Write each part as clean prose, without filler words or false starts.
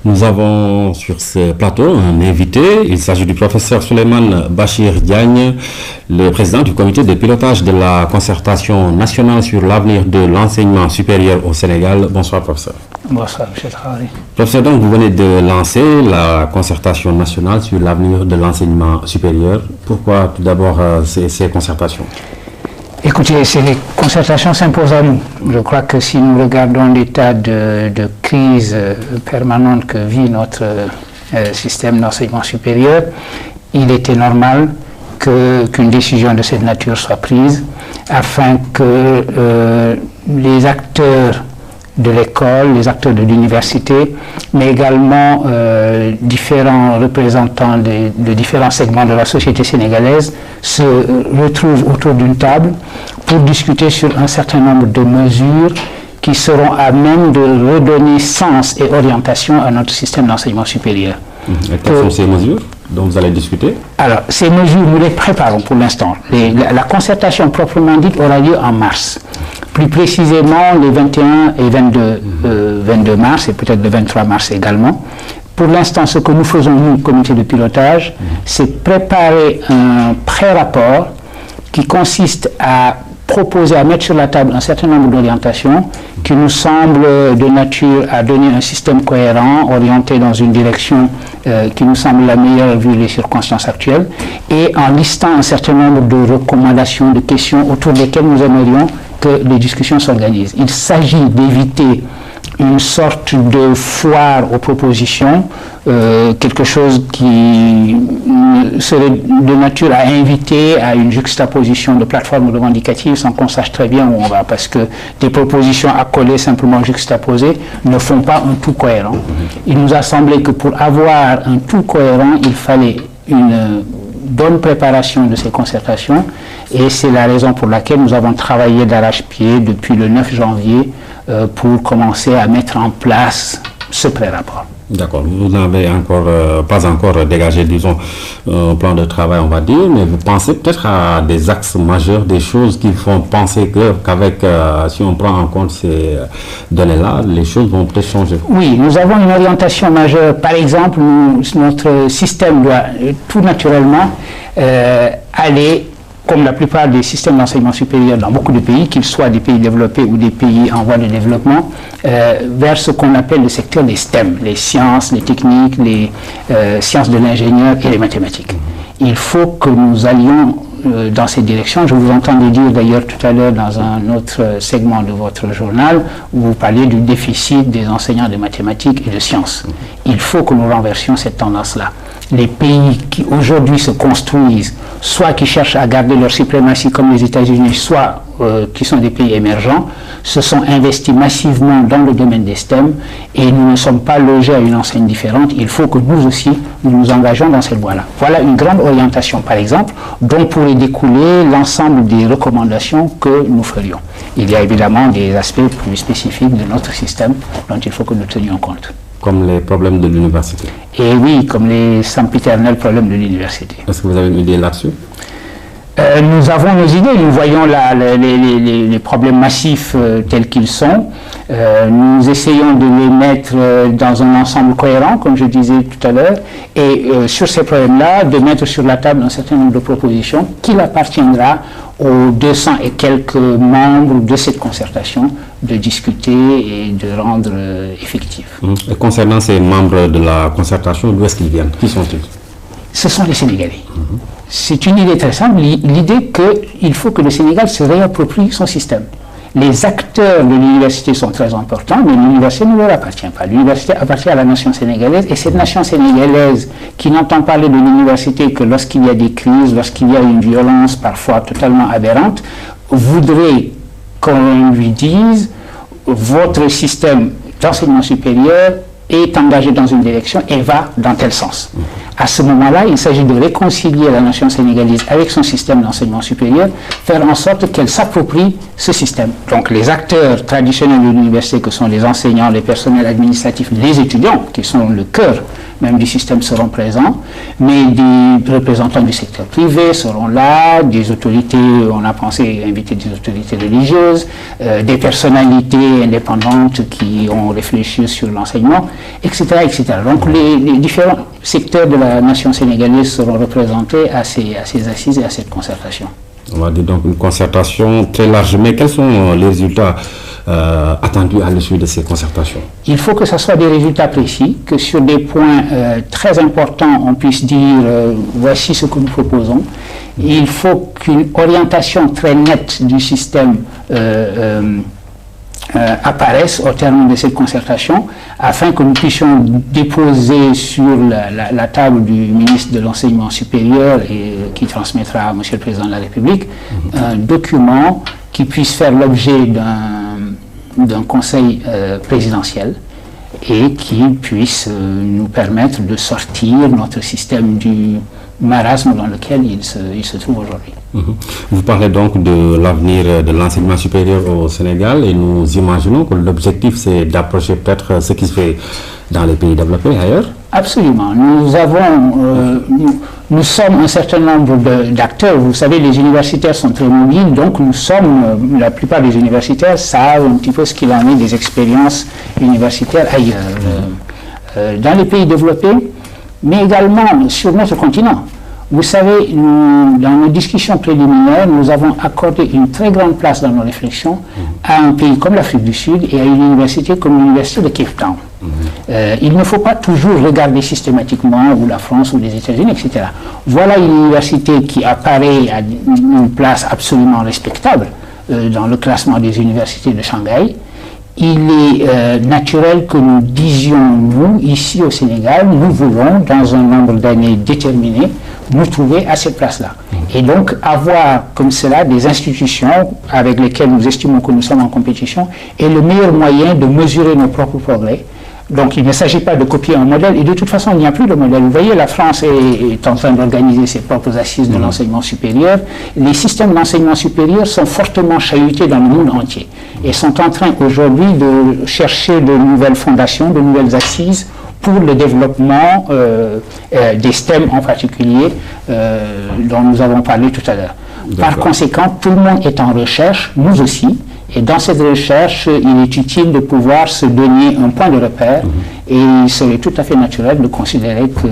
Nous avons sur ce plateau un invité. Il s'agit du professeur Souleymane Bachir Diagne, le président du comité de pilotage de la concertation nationale sur l'avenir de l'enseignement supérieur au Sénégal. Bonsoir, professeur. Bonsoir, M. Traoré. Professeur, donc vous venez de lancer la concertation nationale sur l'avenir de l'enseignement supérieur. Pourquoi tout d'abord ces concertations? Écoutez, les concertations s'imposent à nous. Je crois que si nous regardons l'état de crise permanente que vit notre système d'enseignement supérieur, il était normal qu'une décision de cette nature soit prise afin que les acteurs de l'école, les acteurs de l'université, mais également différents représentants de différents segments de la société sénégalaise se retrouvent autour d'une table pour discuter sur un certain nombre de mesures qui seront à même de redonner sens et orientation à notre système d'enseignement supérieur. Et quelles sont ces mesures dont vous allez discuter? Alors, ces mesures, nous les préparons pour l'instant. La concertation proprement dite aura lieu en mars. Plus précisément, les 21 et 22 mars, et peut-être le 23 mars également. Pour l'instant, ce que nous faisons, nous, comité de pilotage, c'est préparer un pré-rapport qui consiste à proposer, à mettre sur la table un certain nombre d'orientations qui nous semblent de nature à donner un système cohérent, orienté dans une direction qui nous semble la meilleure vu les circonstances actuelles, et en listant un certain nombre de recommandations, de questions autour desquelles nous aimerions que les discussions s'organisent. Il s'agit d'éviter une sorte de foire aux propositions, quelque chose qui serait de nature à inviter à une juxtaposition de plateformes revendicatives sans qu'on sache très bien où on va, parce que des propositions accolées, simplement juxtaposées, ne font pas un tout cohérent. Il nous a semblé que pour avoir un tout cohérent, il fallait une bonne préparation de ces concertations, et c'est la raison pour laquelle nous avons travaillé d'arrache-pied depuis le 9 janvier pour commencer à mettre en place ce pré-rapport. D'accord, vous n'avez pas encore dégagé, disons, un plan de travail, on va dire, mais vous pensez peut-être à des axes majeurs, des choses qui font penser qu'avec, si on prend en compte ces données-là, les choses vont peut-être changer. Oui, nous avons une orientation majeure. Par exemple, notre système doit tout naturellement aller, comme la plupart des systèmes d'enseignement supérieur dans beaucoup de pays, qu'ils soient des pays développés ou des pays en voie de développement, vers ce qu'on appelle le secteur des STEM, les sciences, les techniques, les sciences de l'ingénieur et les mathématiques. Il faut que nous allions dans cette direction. Je vous entendais dire d'ailleurs tout à l'heure dans un autre segment de votre journal où vous parliez du déficit des enseignants de mathématiques et de sciences. Il faut que nous renversions cette tendance-là. Les pays qui aujourd'hui se construisent, soit qui cherchent à garder leur suprématie comme les États-Unis, soit qui sont des pays émergents, se sont investis massivement dans le domaine des STEM, et nous ne sommes pas logés à une enseigne différente. Il faut que nous aussi, nous nous engageons dans cette voie-là. Voilà une grande orientation, par exemple, dont pourrait découler l'ensemble des recommandations que nous ferions. Il y a évidemment des aspects plus spécifiques de notre système dont il faut que nous tenions compte. Comme les problèmes de l'université. Et oui, comme les sempiternels problèmes de l'université. Est-ce que vous avez une idée là-dessus? Nous avons nos idées, nous voyons les problèmes massifs tels qu'ils sont. Nous essayons de les mettre dans un ensemble cohérent, comme je disais tout à l'heure, et sur ces problèmes-là, de mettre sur la table un certain nombre de propositions qu'il appartiendra aux 200 et quelques membres de cette concertation de discuter et de rendre effectif. Et concernant ces membres de la concertation, d'où est-ce qu'ils viennent? Qui sont-ils? Ce sont les Sénégalais. C'est une idée très simple, l'idée qu'il faut que le Sénégal se réapproprie son système. Les acteurs de l'université sont très importants, mais l'université ne leur appartient pas. L'université appartient à la nation sénégalaise, et cette nation sénégalaise qui n'entend parler de l'université que lorsqu'il y a des crises, lorsqu'il y a une violence parfois totalement aberrante, voudrait qu'on lui dise « votre système d'enseignement supérieur est engagé dans une direction et va dans tel sens ». À ce moment-là, il s'agit de réconcilier la nation sénégalaise avec son système d'enseignement supérieur, faire en sorte qu'elle s'approprie ce système. Donc les acteurs traditionnels de l'université, que sont les enseignants, les personnels administratifs, les étudiants, qui sont le cœur même du système, seront présents, mais des représentants du secteur privé seront là, des autorités, on a pensé inviter des autorités religieuses, des personnalités indépendantes qui ont réfléchi sur l'enseignement, etc., etc. Donc les différents secteurs de la nation sénégalaise seront représentés à ces assises et à cette concertation. On va dire donc une concertation très large, mais quels sont les résultats attendus à l'issue de ces concertations? Il faut que ce soit des résultats précis, que sur des points très importants, on puisse dire voici ce que nous proposons. Il faut qu'une orientation très nette du système apparaissent au terme de cette concertation, afin que nous puissions déposer sur la table du ministre de l'Enseignement supérieur et qui transmettra à M. le Président de la République un document qui puisse faire l'objet d'un conseil présidentiel et qui puisse nous permettre de sortir notre système du marasme dans lequel il se trouve aujourd'hui. Vous parlez donc de l'avenir de l'enseignement supérieur au Sénégal et nous imaginons que l'objectif c'est d'approcher peut-être ce qui se fait dans les pays développés ailleurs. Absolument. Nous sommes un certain nombre d'acteurs. Vous savez, les universitaires sont très mobiles, donc la plupart des universitaires savent un petit peu ce qu'il en est des expériences universitaires ailleurs. Dans les pays développés, mais également sur notre continent. Vous savez, dans nos discussions préliminaires, nous avons accordé une très grande place dans nos réflexions à un pays comme l'Afrique du Sud et à une université comme l'université de Cape Town. Il ne faut pas toujours regarder systématiquement ou la France ou les États-Unis, etc. Voilà une université qui apparaît à une place absolument respectable dans le classement des universités de Shanghai. Il est naturel que nous disions, nous, ici au Sénégal, nous voulons, dans un nombre d'années déterminé, nous trouver à cette place-là. Et donc, avoir comme cela des institutions avec lesquelles nous estimons que nous sommes en compétition est le meilleur moyen de mesurer nos propres progrès. Donc, il ne s'agit pas de copier un modèle, et de toute façon, il n'y a plus de modèle. Vous voyez, la France est en train d'organiser ses propres assises de l'enseignement supérieur. Les systèmes d'enseignement supérieur sont fortement chahutés dans le monde entier, et sont en train aujourd'hui de chercher de nouvelles fondations, de nouvelles assises pour le développement des STEM en particulier, dont nous avons parlé tout à l'heure. Par conséquent, tout le monde est en recherche, nous aussi. Et dans cette recherche, il est utile de pouvoir se donner un point de repère et il serait tout à fait naturel de considérer que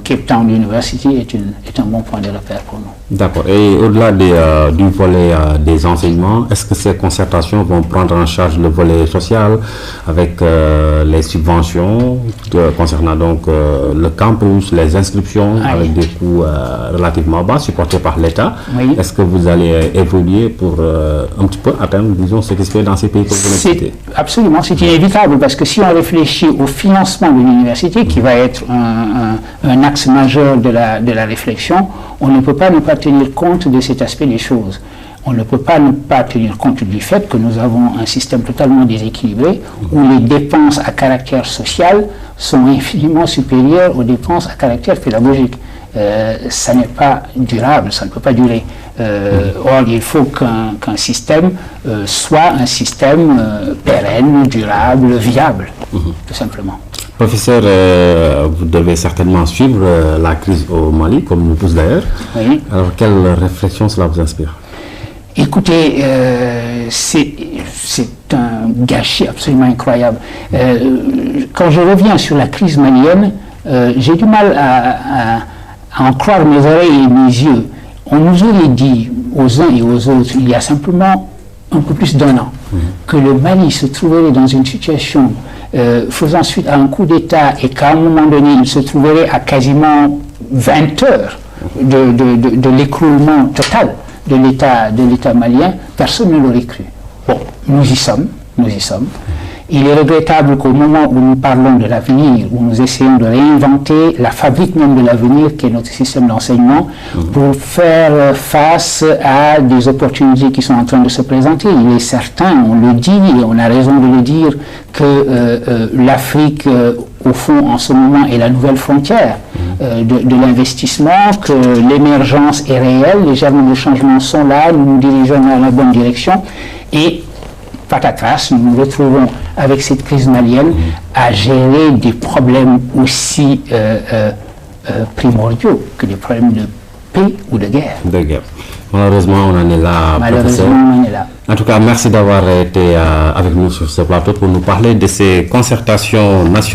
Cape Town University est un bon point de repère pour nous. D'accord. Et au-delà du volet des enseignements, est-ce que ces concertations vont prendre en charge le volet social avec les subventions concernant donc le campus, les inscriptions avec des coûts relativement bas supportés par l'État? Est-ce que vous allez évoluer pour un petit peu atteindre, disons, ce qui se fait dans ces pays que vous avez cités? Absolument, c'est inévitable parce que si on réfléchit au financement de l'université, qui va être un axe majeur de la réflexion, on ne peut pas ne pas tenir compte de cet aspect des choses. On ne peut pas ne pas tenir compte du fait que nous avons un système totalement déséquilibré où les dépenses à caractère social sont infiniment supérieures aux dépenses à caractère pédagogique. Ça n'est pas durable, ça ne peut pas durer. Or, il faut qu'un système soit un système pérenne, durable, viable, tout simplement. Professeur, vous devez certainement suivre la crise au Mali, comme nous tous d'ailleurs. Oui. Alors, quelle réflexion cela vous inspire? Écoutez, c'est un gâchis absolument incroyable. Quand je reviens sur la crise malienne, j'ai du mal à en croire mes oreilles et mes yeux. On nous aurait dit aux uns et aux autres, il y a simplement un peu plus d'1 an, que le Mali se trouverait dans une situation faisant suite à un coup d'État et qu'à un moment donné, il se trouverait à quasiment 20 heures de l'écroulement total de l'État malien, personne ne l'aurait cru. Bon, nous y sommes. Il est regrettable qu'au moment où nous parlons de l'avenir, où nous essayons de réinventer la fabrique même de l'avenir, qui est notre système d'enseignement, pour faire face à des opportunités qui sont en train de se présenter. Il est certain, on le dit, et on a raison de le dire, que l'Afrique, au fond, en ce moment, est la nouvelle frontière de l'investissement, que l'émergence est réelle, les germes de changement sont là, nous nous dirigeons dans la bonne direction et patatras, nous nous retrouvons avec cette crise malienne à gérer des problèmes aussi primordiaux que des problèmes de paix ou de guerre. De guerre. Malheureusement, on en est là. Malheureusement, on en est là. En tout cas, merci d'avoir été avec nous sur ce plateau pour nous parler de ces concertations nationales.